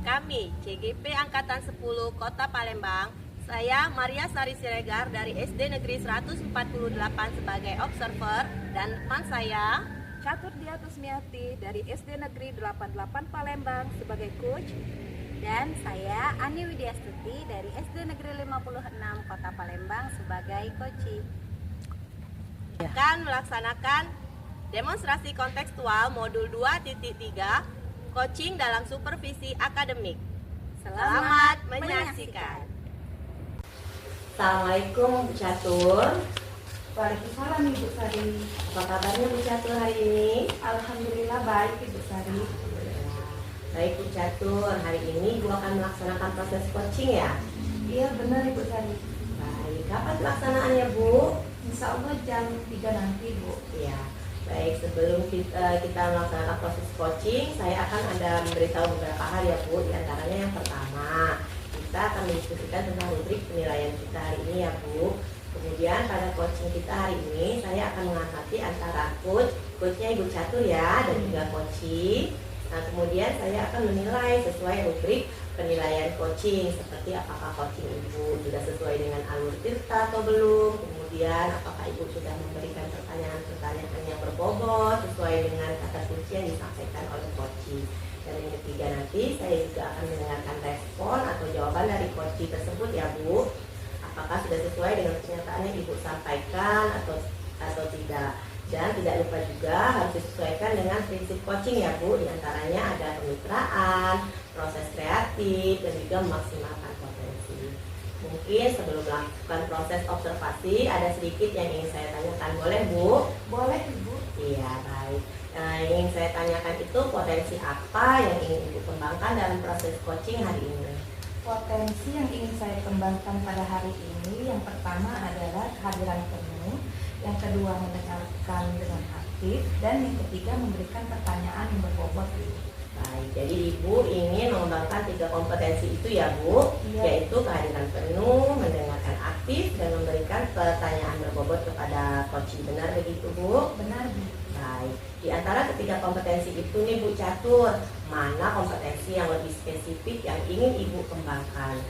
kami, CGP Angkatan 10 Kota Palembang. Saya Maria Sari Siregar dari SD Negeri 148 sebagai observer dan teman saya Catur Diatusmiati dari SD Negeri 88 Palembang sebagai coach. Dan saya Ani Widyastuti dari SD Negeri 56 Kota Palembang sebagai coach. akan melaksanakan demonstrasi kontekstual modul 2.3 coaching dalam supervisi akademik. Selamat menyaksikan. Assalamualaikum Bu Catur. Waalaikumsalam Ibu Sari. Apa kabarnya Bu Catur hari ini? Alhamdulillah baik Ibu Sari. Baik Bu Catur, hari ini Bu akan melaksanakan proses coaching ya? Iya benar Ibu Sari. Baik, kapan pelaksanaannya Bu? Insya Allah jam 3 nanti Bu. Ya, baik, sebelum kita melaksanakan proses coaching, saya akan ada memberitahu beberapa hal ya Bu. Di antaranya yang pertama, kita akan mendiskusikan tentang rubrik penilaian kita hari ini ya Bu. Kemudian pada coaching kita hari ini, saya akan mengamati antara coachnya Ibu Catur ya, dan juga coaching. Nah, kemudian saya akan menilai sesuai rubrik penilaian coaching, seperti apakah coaching Ibu sudah sesuai dengan alur tirta atau belum, kemudian apakah Ibu sudah memberikan pertanyaan-pertanyaan yang berbobot sesuai dengan kata kunci yang disampaikan oleh coaching. Dan yang ketiga nanti saya juga akan mendengarkan respon atau jawaban dari coaching tersebut ya Bu, apakah sudah sesuai dengan pernyataan yang Ibu sampaikan atau tidak. Dan tidak lupa juga harus disesuaikan dengan prinsip coaching ya Bu. Di antaranya ada kemitraan, proses kreatif, dan juga memaksimalkan potensi. Mungkin sebelum melakukan proses observasi ada sedikit yang ingin saya tanyakan, boleh Bu? Boleh Ibu. Iya, baik. Nah, yang ingin saya tanyakan itu potensi apa yang ingin Ibu kembangkan dalam proses coaching hari ini? Potensi yang ingin saya kembangkan pada hari ini, yang pertama adalah kehadiran penuh, yang kedua mendengarkan dengan aktif, dan yang ketiga memberikan pertanyaan yang berbobot. Baik, jadi Ibu ingin mengembangkan 3 kompetensi itu ya Bu, Iya. yaitu kehadiran penuh, mendengarkan aktif, dan memberikan pertanyaan berbobot kepada coaching. Benar begitu Bu? Benar Bu. Baik, di antara ketiga kompetensi itu nih Bu Catur, mana kompetensi yang lebih spesifik yang ingin Ibu kembangkan?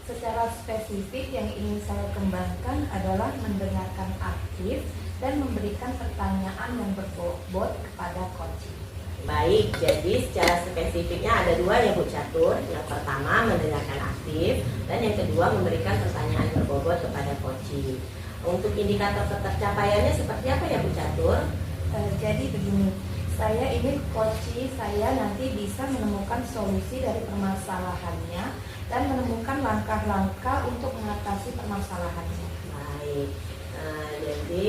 Secara spesifik yang ingin saya kembangkan adalah mendengarkan aktif dan memberikan pertanyaan yang berbobot kepada coaching. Baik, jadi secara spesifiknya ada 2 ya Bu Catur. Yang pertama mendengarkan aktif, dan yang kedua memberikan pertanyaan berbobot kepada coaching. Untuk indikator ketercapaiannya seperti apa ya Bu Catur? Jadi begini, saya ingin coaching saya nanti bisa menemukan solusi dari permasalahannya dan menemukan langkah-langkah untuk mengatasi permasalahannya. Baik, jadi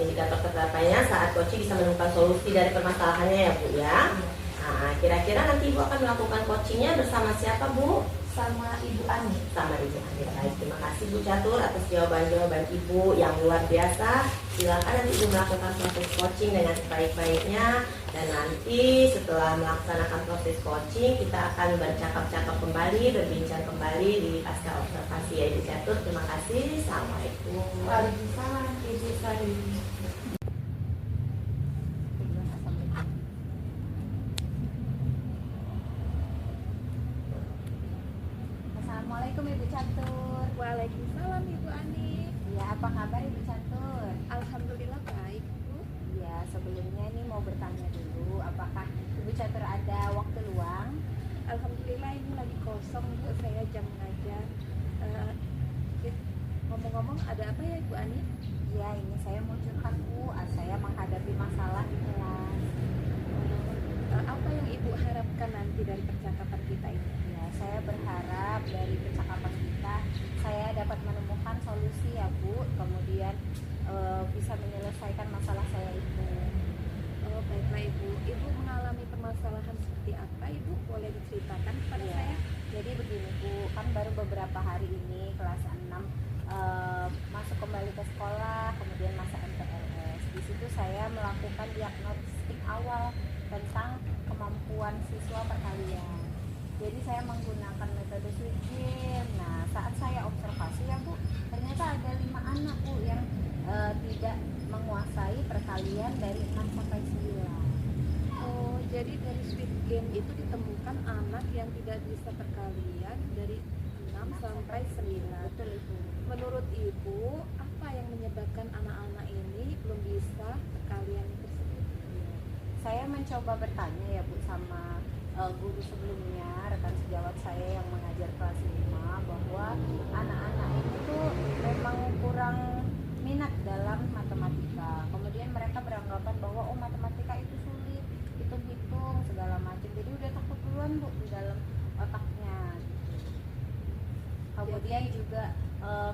indikator ketercapaiannya saat coaching bisa menemukan solusi dari permasalahannya ya Bu ya. Nah, kira-kira nanti Ibu akan melakukan coachingnya bersama siapa Bu? Sama Ibu Ani. Sama Ibu Ani. Baik, terima kasih Bu Catur atas jawaban-jawaban Ibu yang luar biasa. Silakan nanti Ibu melakukan proses coaching dengan sebaik-baiknya. Dan nanti setelah melaksanakan proses coaching, kita akan bercakap-cakap kembali, berbincang kembali di pasca observasi ya Ibu Catur. Terima kasih. Assalamualaikum. Waalaikumsalam Ibu Sari. Assalamualaikum Ibu Catur. Waalaikumsalam Ibu Ani. Ya, apa kabar Ibu Catur? Alhamdulillah baik Bu. Ya, sebelumnya ini mau bertanya dulu, apakah Ibu Catur ada waktu luang? Alhamdulillah ini lagi kosong Bu, saya jam ngajar. Ngomong-ngomong ada apa ya Ibu Ani? Ya, ini saya mau curhat Bu, saya menghadapi masalah di kelas. Apa yang Ibu harapkan nanti dari percakapan kita ini? Ya, saya berharap dari percakapan kita saya dapat menemukan solusi ya Bu, kemudian bisa menyelesaikan masalah saya itu. Oh baiklah Ibu. Ibu mengalami permasalahan seperti apa Ibu? Boleh diceritakan kepada Ya, saya? jadi begini Bu, kan baru beberapa hari ini kelas 6 masuk kembali ke sekolah, kemudian masa MTLS. Di situ saya melakukan diagnostik awal tentang kemampuan siswa perkalian. Jadi saya menggunakan metode Switching. Nah, saat saya observasi ya Bu, ternyata ada 5 anak Bu yang tidak menguasai perkalian dari 6 sampai 9. Oh Jadi dari Sweet Game itu ditemukan anak yang tidak bisa perkalian dari 6 sampai 9. Betul itu. Menurut Ibu, apa yang menyebabkan anak-anak ini belum bisa perkalian tersebut? Saya mencoba bertanya ya Bu sama guru sebelumnya, rekan sejawat saya yang mengajar kelas 5, bahwa anak-anak ini tuh memang kurang minat dalam matematika. Kemudian mereka beranggapan bahwa oh matematika itu sulit, hitung-hitung segala macam. Jadi udah takut duluan Bu di dalam otaknya. Kemudian juga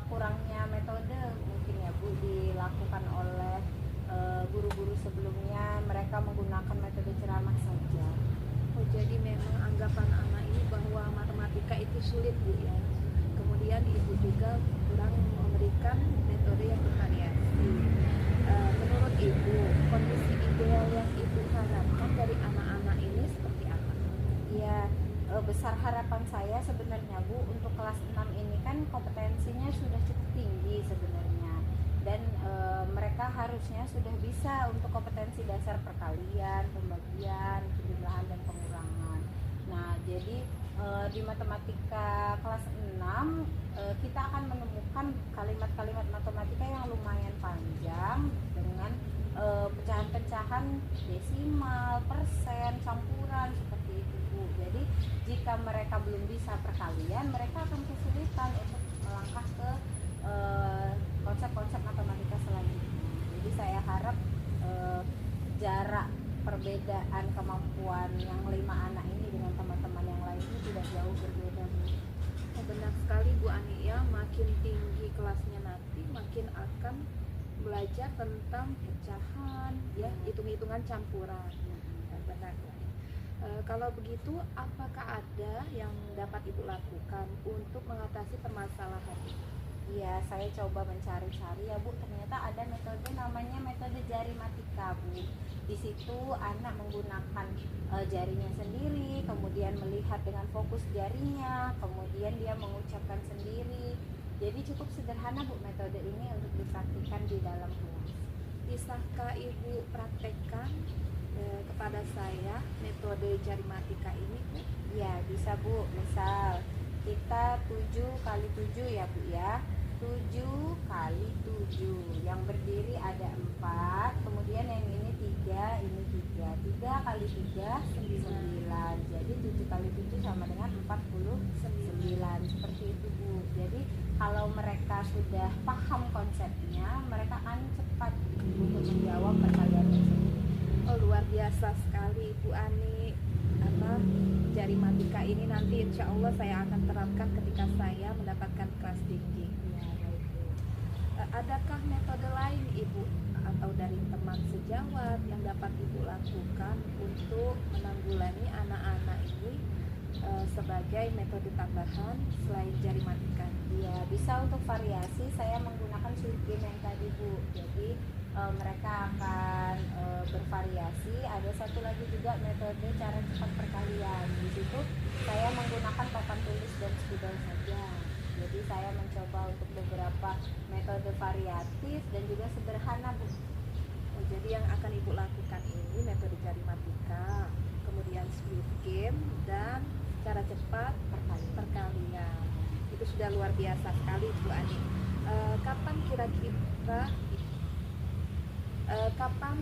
kurangnya metode mungkin ya Bu dilakukan oleh guru-guru sebelumnya. Mereka menggunakan metode ceramah saja. Oh, jadi memang anggapan anak ini bahwa matematika itu sulit Bu ya. Kemudian Ibu juga kurang memberikan metode yang bervariasi. Menurut Ibu, kondisi ideal yang Ibu harapkan dari anak-anak ini seperti apa? Ya, besar harapan saya sebenarnya Bu untuk kelas 6 ini kan kompetensinya sudah cukup tinggi sebenarnya, dan mereka harusnya sudah bisa untuk kompetensi dasar perkalian, pembagian, penjumlahan dan pengurangan. Nah, jadi di matematika kelas 6 kita akan menemukan kalimat-kalimat matematika yang lumayan panjang dengan pecahan-pecahan desimal, persen, campuran seperti itu Bu. Jadi jika mereka belum bisa perkalian, mereka akan kesulitan untuk melangkah ke konsep-konsep matematika selanjutnya. Jadi saya harap jarak perbedaan kemampuan yang 5 anak ini dengan teman-teman yang lain ini tidak jauh berbeda. Oh, benar sekali Bu Ani ya, makin tinggi kelasnya nanti makin akan belajar tentang pecahan ya, hitung-hitungan campuran. Benar Bu Ani. Kalau begitu, apakah ada yang dapat Ibu lakukan untuk mengatasi permasalahan ini? Iya, saya coba mencari-cari ya Bu, ternyata ada metode namanya metode jari matika Bu. Di situ anak menggunakan jarinya sendiri, kemudian melihat dengan fokus jarinya, kemudian dia mengucapkan sendiri. Jadi cukup sederhana Bu metode ini untuk dipraktikkan di dalam kelas. Bisakah Ibu praktekkan kepada saya metode jari matika ini Bu? Ya, bisa Bu. Misal kita 7 kali 7 ya Bu ya. 7 kali 7 yang berdiri ada 4, kemudian yang ini 3, ini 3 kali 3 9, jadi 7 kali 7 sama dengan 49, seperti itu Bu. Jadi kalau mereka sudah paham konsepnya, mereka akan cepat untuk menjawab perkalian tersebut. Oh, luar biasa sekali Bu Ani. Jari matika ini nanti insya Allah saya akan terapkan ketika saya mendapatkan kelas tinggi. Adakah metode lain Ibu atau dari teman sejawat yang dapat Ibu lakukan untuk menanggulangi anak-anak ini sebagai metode tambahan selain jari matika? Ya, bisa untuk variasi saya menggunakan Sweet Game yang tadi Bu. Jadi mereka akan bervariasi. Ada satu lagi juga metode cara cepat perkalian. Di situ saya menggunakan papan tulis dan spidol saja. Jadi saya mencoba untuk beberapa metode variatif dan juga sederhana Bu. Oh, jadi yang akan Ibu lakukan ini metode jari matika, kemudian Sweet Game, dan cara cepat perkalian. Itu sudah luar biasa sekali Bu Ani. Kapan kira-kira kapan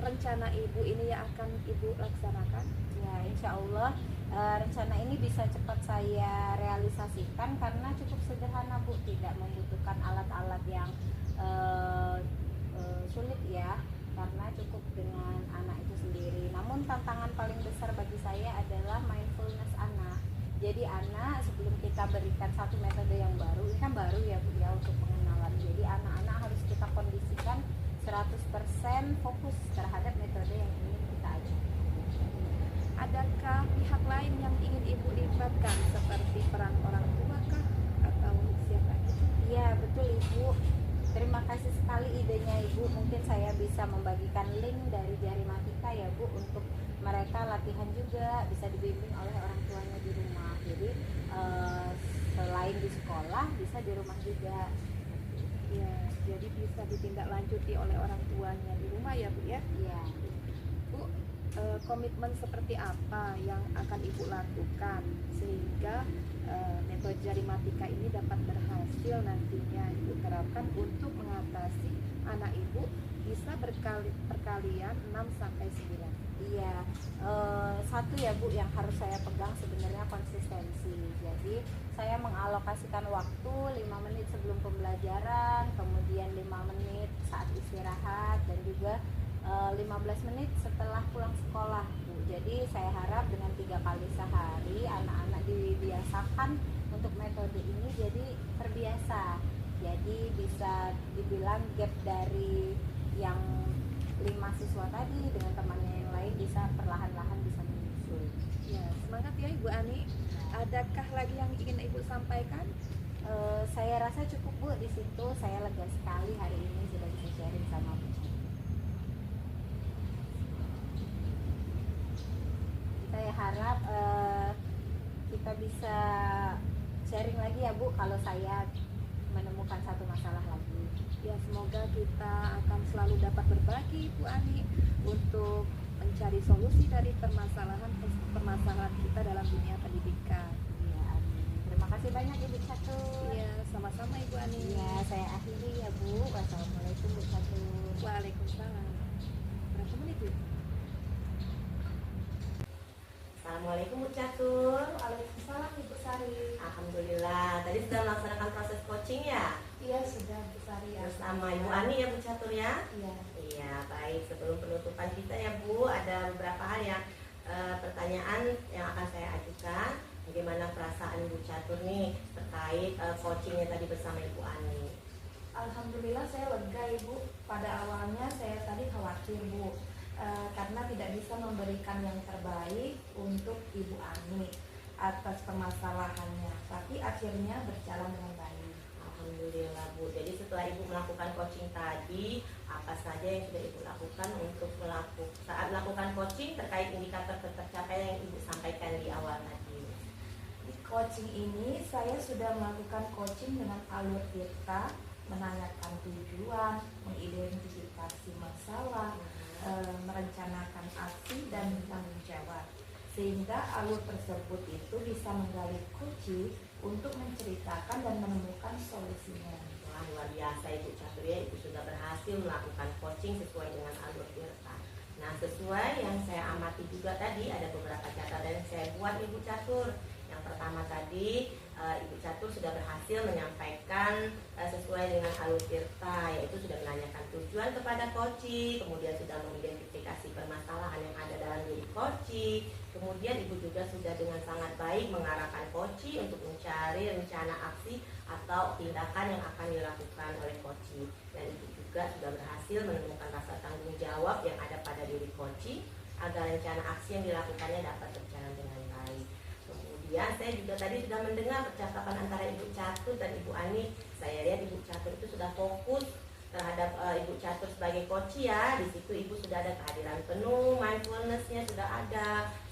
rencana Ibu ini yang akan Ibu laksanakan? Ya, insya Allah rencana ini bisa cepat saya realisasikan karena cukup sederhana Bu, tidak membutuhkan alat-alat yang sulit ya, karena cukup dengan anak itu sendiri. Namun tantangan paling besar bagi saya adalah mindfulness anak. Jadi anak sebelum kita berikan satu metode yang baru, ini kan baru ya Bu ya untuk pengenalan. Jadi anak-anak harus kita kondisikan 100% fokus terhadap metode yang ingin kita ajarkan. Adakah pihak lain yang ingin Ibu libatkan seperti peran orang tua kah atau siapa? Iya betul Ibu. Terima kasih sekali idenya Ibu. Mungkin saya bisa membagikan link dari jari matika ya Bu, untuk mereka latihan juga bisa dibimbing oleh orang tuanya di rumah. Jadi selain di sekolah bisa di rumah juga. Ya, jadi bisa ditindaklanjuti oleh orang tuanya di rumah ya Bu ya. Iya. Bu, komitmen seperti apa yang akan Ibu lakukan sehingga metode jarimatika ini dapat berhasil nantinya Ibu terapkan untuk mengatasi anak Ibu bisa perkalian 6 sampai 9. Iya, satu ya Bu yang harus saya pegang sebenarnya konsistensi. Jadi saya mengalokasikan waktu 5 menit sebelum pembelajaran, kemudian 5 menit saat istirahat, dan juga 15 menit setelah pulang sekolah Bu. Jadi saya harap dengan 3 kali sehari anak-anak dibiasakan untuk metode ini, jadi terbiasa. Jadi bisa dibilang gap dari yang 5 siswa tadi dengan temannya yang lain bisa perlahan-lahan bisa menyusul. Ya, semangat ya Ibu Ani. Adakah lagi yang ingin Ibu sampaikan? Saya rasa cukup Bu, di situ saya lega sekali hari ini sudah bisa sharing sama Bu. Saya harap kita bisa sharing lagi ya Bu kalau saya menemukan satu masalah lagi. Ya, semoga kita akan selalu dapat berbagi Bu Ani untuk mencari solusi dari permasalahan kita dalam dunia pendidikan. Ya, amin. Terima kasih banyak Ibu Catur. Iya, sama-sama Ibu Ani. Iya, saya akhiri ya Bu. Wassalamualaikum Bu Catur. Waalaikumsalam. Berapa menit Bu? Assalamualaikum Bu Catur. Waalaikumsalam Ibu Sari. Alhamdulillah, tadi sudah melaksanakan proses coaching ya? Iya sudah Bu Sari. Bersama Ibu Ani ya Bu Catur ya? Iya. Iya, baik. Sebelum penutupan kita ya Bu, ada beberapa hal yang pertanyaan yang akan saya ajukan. Bagaimana perasaan Bu Catur nih terkait coachingnya tadi bersama Ibu Ani? Alhamdulillah saya lega Ibu. Pada awalnya saya tadi khawatir Bu, karena tidak bisa memberikan yang terbaik untuk Ibu Ani atas permasalahannya. Tapi akhirnya berjalan dengan baik. Alhamdulillah Bu. Jadi setelah Ibu melakukan coaching tadi, apa saja yang sudah Ibu lakukan untuk saat melakukan coaching terkait indikator tercapaian yang Ibu sampaikan di awal tadi? Di coaching ini saya sudah melakukan coaching dengan alur Tirta, menanyakan tujuan, mengidentifikasi masalah, merencanakan aksi dan tanggung jawab, sehingga alur tersebut itu bisa menggali kunci untuk menceritakan dan menemukan solusinya. Wah, luar biasa Ibu Catur ya, Ibu sudah berhasil melakukan coaching sesuai dengan alur Tirta. Nah, sesuai yang saya amati juga tadi, ada beberapa catatan yang saya buat Ibu Catur. Yang pertama tadi, Ibu Catur sudah berhasil menyampaikan sesuai dengan alur Tirta, yaitu sudah menanyakan tujuan kepada coaching, kemudian sudah mengidentifikasi permasalahan yang ada dalam diri coaching, kemudian Ibu juga sudah dengan sangat baik mengarahkan coaching untuk mencari rencana aksi atau tindakan yang akan dilakukan oleh coaching, dan Ibu juga sudah berhasil menemukan rasa tanggung jawab yang ada pada diri coaching agar rencana aksi yang dilakukannya dapat berjalan dengan baik. Ya, saya juga tadi sudah mendengar percakapan antara Ibu Catur dan Ibu Ani. Saya lihat Ibu Catur itu sudah fokus terhadap Ibu Catur sebagai coach ya. Di situ Ibu sudah ada kehadiran penuh, mindfulness-nya sudah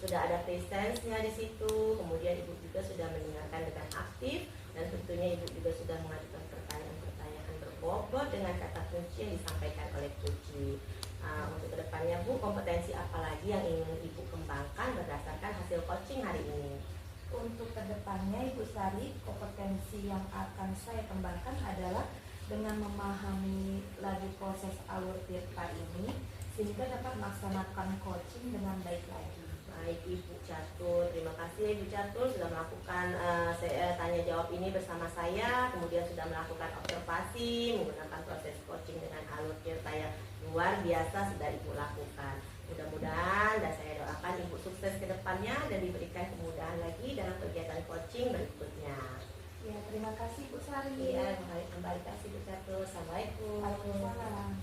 ada presence-nya di situ. Kemudian Ibu juga sudah mendengarkan dengan aktif, dan tentunya Ibu juga sudah mengajukan pertanyaan-pertanyaan berbobot dengan kata kunci yang disampaikan oleh coach. Untuk kedepannya Bu, kompetensi apa lagi yang ingin Ibu kembangkan berdasarkan hasil coaching hari ini? Untuk kedepannya Ibu Sari, kompetensi yang akan saya kembangkan adalah dengan memahami lagi proses alur Tirta ini, sehingga dapat melaksanakan coaching dengan baik lagi. Baik Ibu Catur, terima kasih Ibu Catur sudah melakukan tanya jawab ini bersama saya, kemudian sudah melakukan observasi menggunakan proses coaching dengan alur Tirta yang luar biasa sudah Ibu lakukan. Mudah-mudahan dan saya doakan Ibu sukses ke depannya dan diberikan kemudahan lagi dalam kegiatan coaching berikutnya. Ya, terima kasih Bu Sari. Iya, kembali kasih Bu Catur. Assalamualaikum. Waalaikumsalam.